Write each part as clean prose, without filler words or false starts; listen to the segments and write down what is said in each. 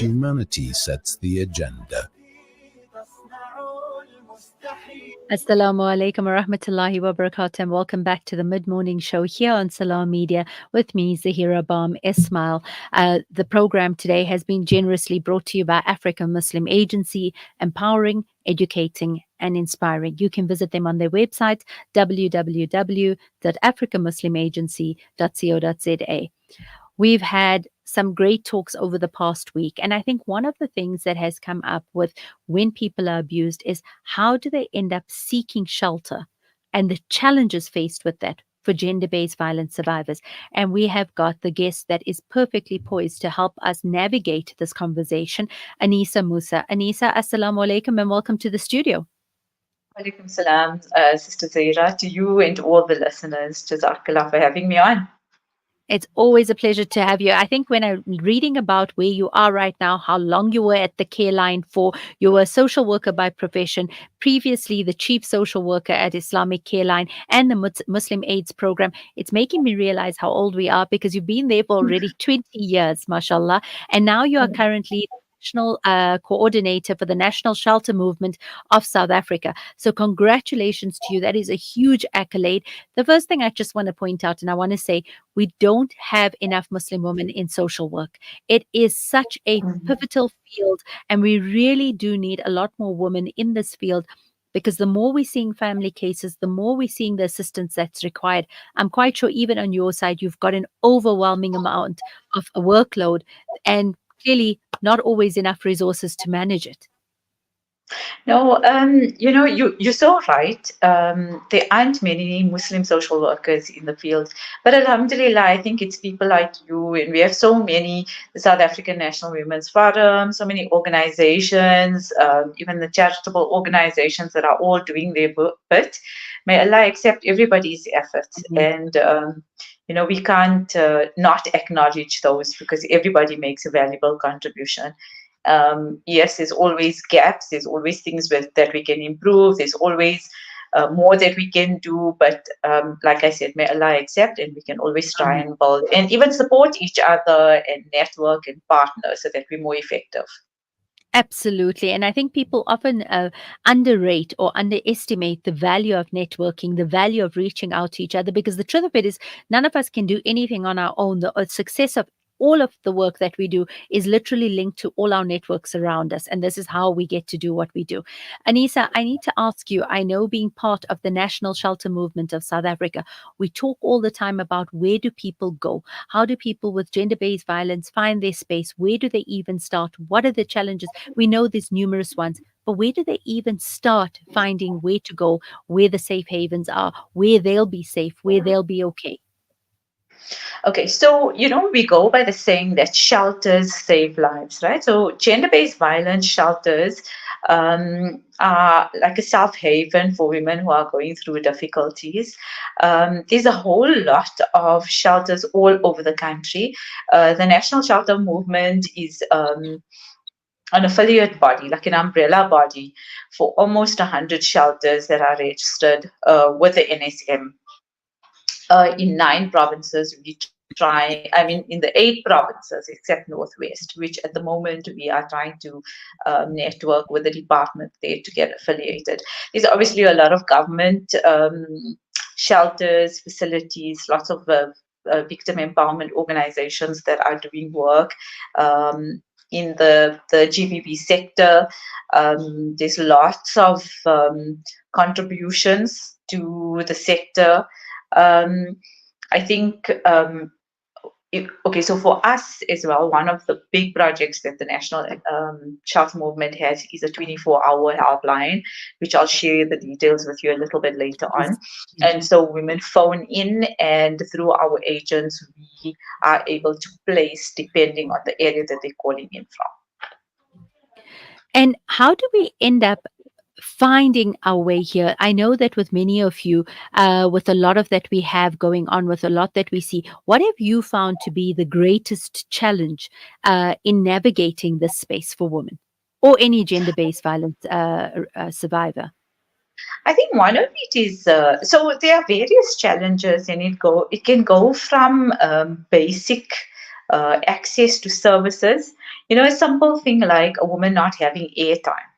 humanity sets the agenda. Assalamu alaikum wa rahmatullahi wa barakatuh, and welcome back to the mid-morning show here on Salam Media with me, Zaheerah Bham-Ismail. The program today has been generously brought to you by African Muslim Agency, empowering, educating, and inspiring. You can visit them on their website, www.africanmuslimagency.co.za. We've had some great talks over the past week. And I think one of the things that has come up with when people are abused is how do they end up seeking shelter and the challenges faced with that for gender-based violence survivors. And we have got the guest that is perfectly poised to help us navigate this conversation, Anisa Musa. Anisa, assalamu alaikum and welcome to the studio. Walaikum salam, Sister Zaheerah, to you and to all the listeners. Jazakallah for having me on. It's always a pleasure to have you. I think when I'm reading about where you are right now, how long you were at the care line for, you were a social worker by profession, previously the chief social worker at Islamic Care Line and the Muslim AIDS program. It's making me realize how old we are because you've been there for already 20 years, mashallah. And now you are currently national coordinator for the National Shelter Movement of South Africa. So congratulations to you. That is a huge accolade. The first thing I just want to point out, and I want to say, we don't have enough Muslim women in social work. It is such a pivotal field, and we really do need a lot more women in this field, because the more we're seeing family cases, the more we're seeing the assistance that's required. I'm quite sure even on your side, you've got an overwhelming amount of a workload and clearly not always enough resources to manage it. No, you're so right. There aren't many Muslim social workers in the field, but alhamdulillah, I think it's people like you, and we have so many, the South African National Women's Forum, so many organizations, even the charitable organizations that are all doing their bit. May Allah accept everybody's efforts, and we can't not acknowledge those because everybody makes a valuable contribution. Yes, there's always gaps, there's always things that we can improve, there's always more that we can do, but like I said, may Allah accept, and we can always try and build and even support each other and network and partner so that we're more effective. Absolutely. And I think people often underrate or underestimate the value of networking, the value of reaching out to each other, because the truth of it is none of us can do anything on our own. The success of all of the work that we do is literally linked to all our networks around us. And this is how we get to do what we do. Anisa, I need to ask you, I know being part of the National Shelter Movement of South Africa, we talk all the time about where do people go? How do people with gender-based violence find their space? Where do they even start? What are the challenges? We know there's numerous ones, but where do they even start finding where to go, where the safe havens are, where they'll be safe, where they'll be okay? Okay, so, we go by the saying that shelters save lives, right? So gender-based violence shelters are like a safe haven for women who are going through difficulties. There's a whole lot of shelters all over the country. The National Shelter Movement is an affiliate body, like an umbrella body for almost 100 shelters that are registered with the NSM. In 9 provinces, in the 8 provinces except Northwest, which at the moment we are trying to network with the department there to get affiliated. There's obviously a lot of government shelters, facilities, lots of victim empowerment organizations that are doing work in the GBV sector. There's lots of contributions to the sector. I think, so for us as well, one of the big projects that the National Shelter Movement has is a 24-hour helpline, which I'll share the details with you a little bit later on. And so women phone in, and through our agents, we are able to place depending on the area that they're calling in from. And how do we end up finding our way here? I know that with many of you, with a lot of that we have going on, with a lot that we see, what have you found to be the greatest challenge in navigating this space for women or any gender-based violence survivor? I think one of it is, so there are various challenges, and it can go from basic access to services. A simple thing like a woman not having airtime.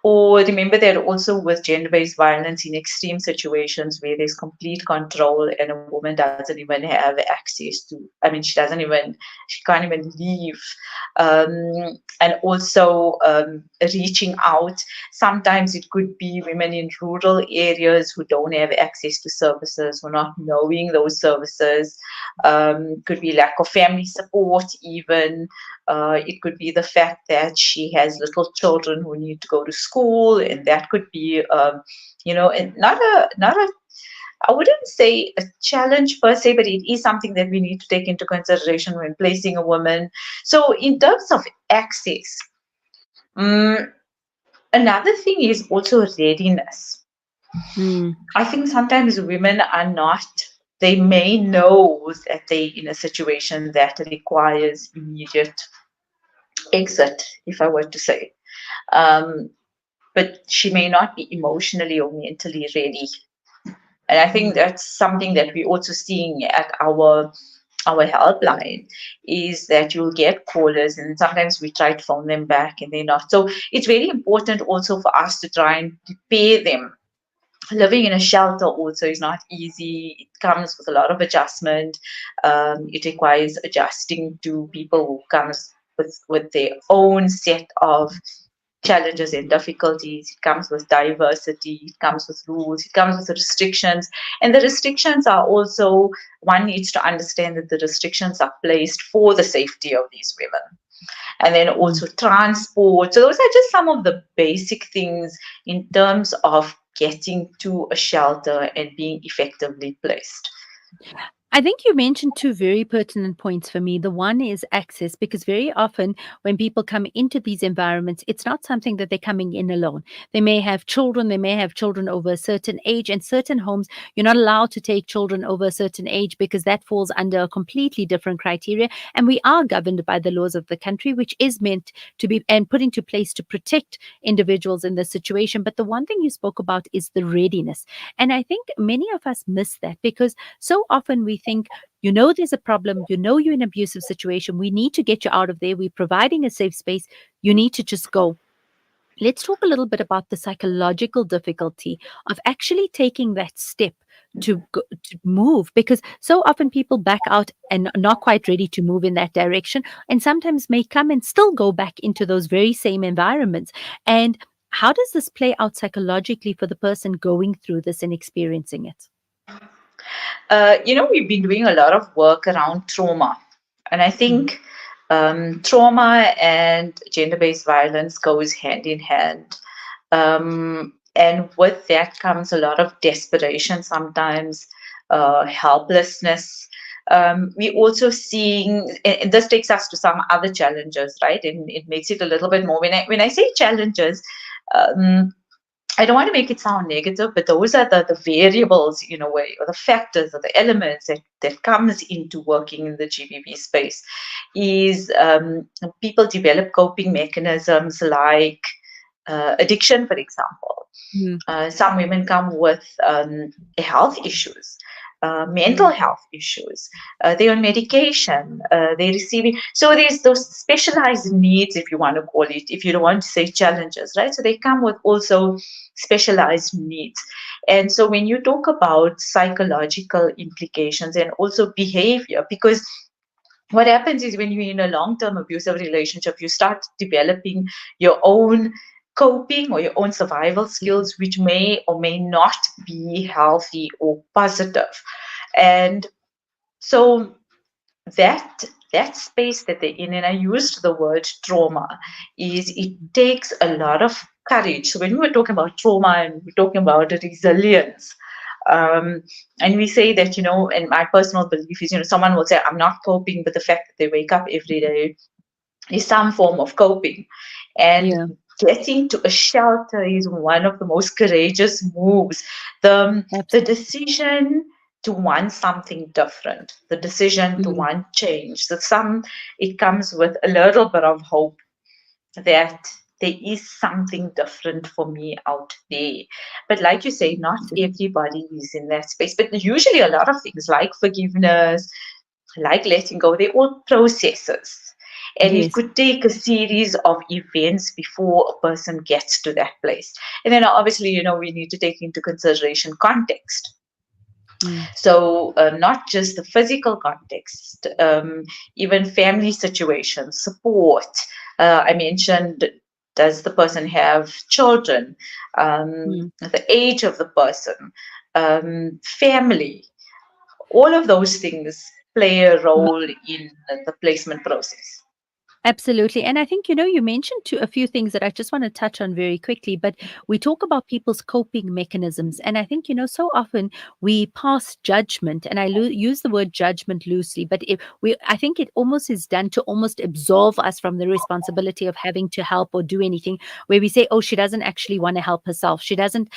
Or remember that also with gender-based violence in extreme situations where there's complete control and a woman doesn't even have access to, I mean, she can't even leave. And also reaching out. Sometimes it could be women in rural areas who don't have access to services, who are not knowing those services. Could be lack of family support even. It could be the fact that she has little children who need to go to school, and that could be, and not a I wouldn't say a challenge per se, but it is something that we need to take into consideration when placing a woman. So, in terms of access, um, another thing is also readiness. Mm. I think sometimes women are not, they may know that they're in a situation that requires immediate exit, if I were to say. Um, but she may not be emotionally or mentally ready. And I think that's something that we're also seeing at our helpline, is that you'll get callers and sometimes we try to phone them back and they're not. So it's very important also for us to try and prepare them. Living in a shelter also is not easy. It comes with a lot of adjustment. It requires adjusting to people who comes with their own set of challenges and difficulties. It comes with diversity, it comes with rules, it comes with restrictions. And the restrictions are also, one needs to understand that the restrictions are placed for the safety of these women. And then also transport. So those are just some of the basic things in terms of getting to a shelter and being effectively placed. I think you mentioned two very pertinent points for me. The one is access, because very often when people come into these environments, it's not something that they're coming in alone. They may have children over a certain age, and certain homes, you're not allowed to take children over a certain age because that falls under a completely different criteria. And we are governed by the laws of the country, which is meant to be and put into place to protect individuals in this situation. But the one thing you spoke about is the readiness. And I think many of us miss that because so often we think, there's a problem, you're in an abusive situation, we need to get you out of there, we're providing a safe space, you need to just go. Let's talk a little bit about the psychological difficulty of actually taking that step to move, because so often people back out and are not quite ready to move in that direction, and sometimes may come and still go back into those very same environments. And how does this play out psychologically for the person going through this and experiencing it? We've been doing a lot of work around trauma. And I Mhm. think trauma and gender-based violence goes hand in hand. And with that comes a lot of desperation sometimes, helplessness. We're also seeing, and this takes us to some other challenges, right? And it makes it a little bit more, when I say challenges, um, I don't want to make it sound negative, but those are the variables in a way, or the factors or the elements that comes into working in the GBV space. Is people develop coping mechanisms like addiction, for example. Mm. Some women come with health issues, mental health issues. They're on medication. They're receiving. So there's those specialized needs, if you want to call it, if you don't want to say challenges, right? So they come with also specialized needs. And so when you talk about psychological implications and also behavior, because what happens is when you're in a long-term abusive relationship, you start developing your own coping or your own survival skills, which may or may not be healthy or positive. And so that space that they're in, and I used the word trauma, is it takes a lot of courage. So when we were talking about trauma and we're talking about resilience, and we say that, and my personal belief is, someone will say, I'm not coping, but the fact that they wake up every day is some form of coping. And Yeah, getting to a shelter is one of the most courageous moves. The absolutely. decision to want something different, the decision to Mm. want change. It comes with a little bit of hope that there is something different for me out there. But like you say, not everybody is in that space. But usually a lot of things like forgiveness, like letting go, they're all processes. And it Yes. could take a series of events before a person gets to that place. And then obviously, we need to take into consideration context. Mm, So, not just the physical context, even family situations, support. I mentioned, does the person have children? mm. The age of the person, family, all of those things play a role in the placement process. Absolutely. And I think, you mentioned a few things that I just want to touch on very quickly, but we talk about people's coping mechanisms. And I think, so often we pass judgment, and I use the word judgment loosely, but I think it almost is done to almost absolve us from the responsibility of having to help or do anything, where we say, oh, she doesn't actually want to help herself. She doesn't,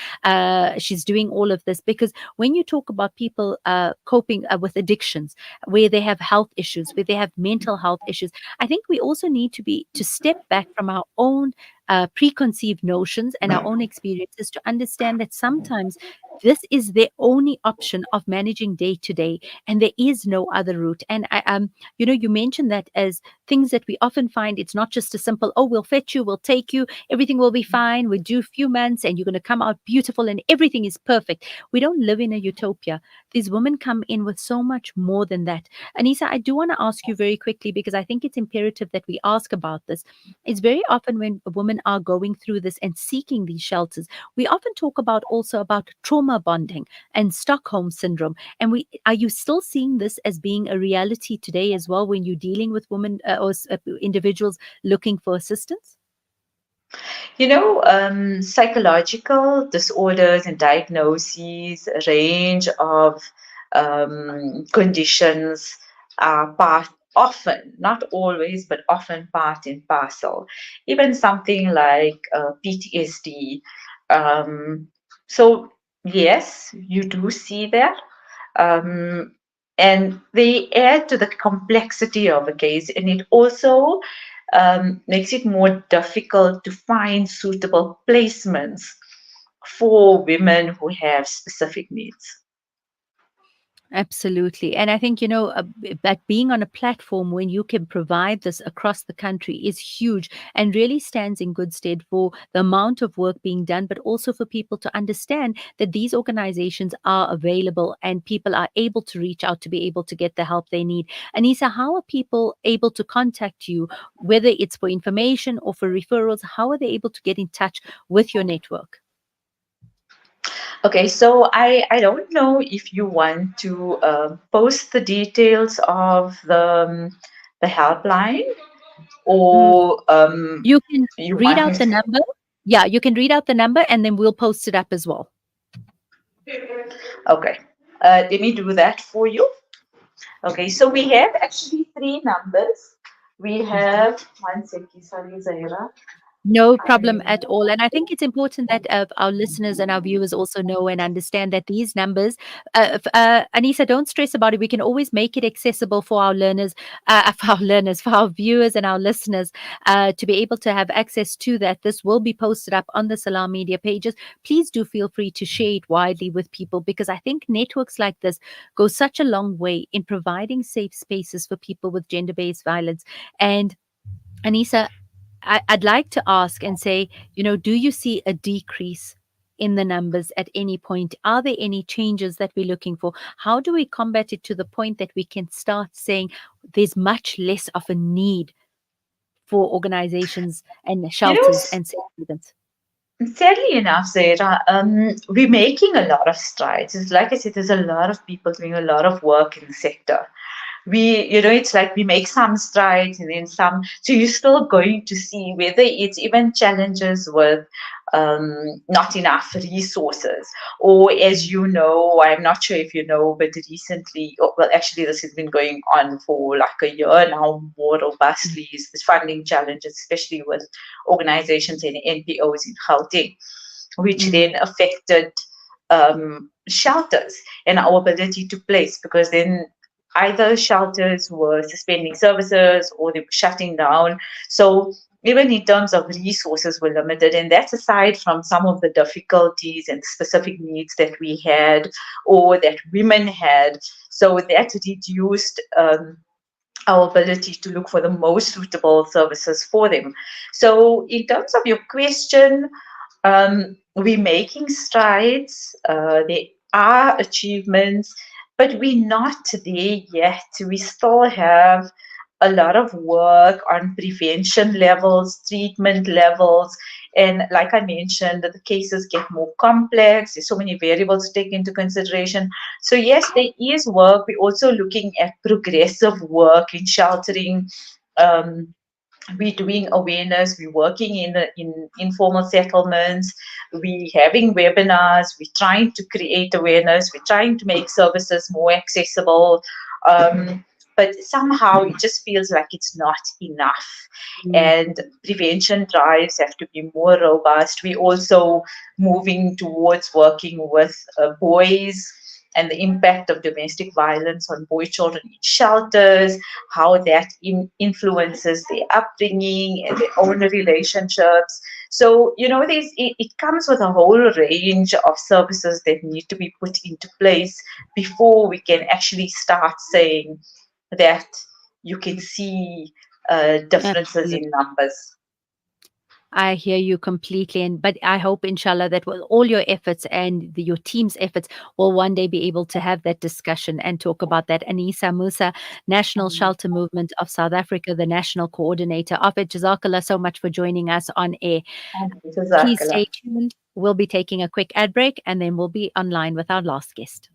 she's doing all of this. Because when you talk about people coping with addictions, where they have health issues, where they have mental health issues, I think we also need to step back from our own preconceived notions and our own experiences to understand that sometimes this is the only option of managing day to day, and there is no other route. And you mentioned that as things that we often find, it's not just a simple, oh, we'll fetch you, we'll take you, everything will be fine, we'll do a few months, and you're going to come out beautiful, and everything is perfect. We don't live in a utopia. These women come in with so much more than that. Anissa, I do want to ask you very quickly, because I think it's imperative that we ask about this. It's very often when women are going through this and seeking these shelters, we often talk about also about trauma bonding and Stockholm syndrome. And are you still seeing this as being a reality today as well when you're dealing with women or individuals looking for assistance? Psychological disorders and diagnoses, a range of conditions are part, often, not always, but often part and parcel. Even something like PTSD. Um, so, yes, you do see that. Um, and they add to the complexity of a case, and it also makes it more difficult to find suitable placements for women who have specific needs. Absolutely. And I think, that being on a platform when you can provide this across the country is huge and really stands in good stead for the amount of work being done, but also for people to understand that these organizations are available and people are able to reach out to be able to get the help they need. Anissa, how are people able to contact you, whether it's for information or for referrals? How are they able to get in touch with your network? Okay, so I don't know if you want to post the details of the helpline, Mm. or You can you read want me out the to. number. Yeah, you can read out the number and then we'll post it up as well. Okay, let me do that for you. Okay, so we have actually three numbers. We have one second, sorry, Zaira. No problem I at all. And I think it's important that our listeners and our viewers also know and understand that these numbers, Anissa, don't stress about it. We can always make it accessible for our learners, for our viewers and our listeners to be able to have access to that. This will be posted up on the Salam Media pages. Please do feel free to share it widely with people, because I think networks like this go such a long way in providing safe spaces for people with gender based violence. And Anissa, I'd like to ask and say, do you see a decrease in the numbers at any point? Are there any changes that we're looking for? How do we combat it to the point that we can start saying there's much less of a need for organizations and you know, shelters and safe havens? Sadly enough, Zaira, we're making a lot of strides. It's like I said, there's a lot of people doing a lot of work in the sector. It's like we make some strides and then some. So you're still going to see whether it's even challenges with not enough resources, or as you know, I'm not sure if you know, but recently, well, actually, this has been going on for like a year now, more robustly, is the funding challenges, especially with organizations and NPOs in Gauteng, which Mm, then affected shelters and our ability to place, because then either shelters were suspending services or they were shutting down. So even in terms of resources were limited, and that's aside from some of the difficulties and specific needs that we had or that women had. So that reduced our ability to look for the most suitable services for them. So in terms of your question, we're making strides. There are achievements, but we're not there yet. We still have a lot of work on prevention levels, treatment levels. And like I mentioned, the cases get more complex. There's so many variables to take into consideration. So yes, there is work. We're also looking at progressive work in sheltering. Um, we're doing awareness, we're working in informal settlements, we're having webinars, we're trying to create awareness, we're trying to make services more accessible. But somehow it just feels like it's not enough. Mm. And prevention drives have to be more robust. We're also moving towards working with boys and the impact of domestic violence on boy children in shelters, how that influences their upbringing and their own relationships. So, it comes with a whole range of services that need to be put into place before we can actually start saying that you can see differences Absolutely. in numbers. I hear you completely, but I hope, inshallah, that with all your efforts and your team's efforts, we'll one day be able to have that discussion and talk about that. Anisa Musa, National Shelter Movement of South Africa, the national coordinator of it. Jazakallah so much for joining us on air. Please Jazakallah. stay tuned. We'll be taking a quick ad break and then we'll be online with our last guest.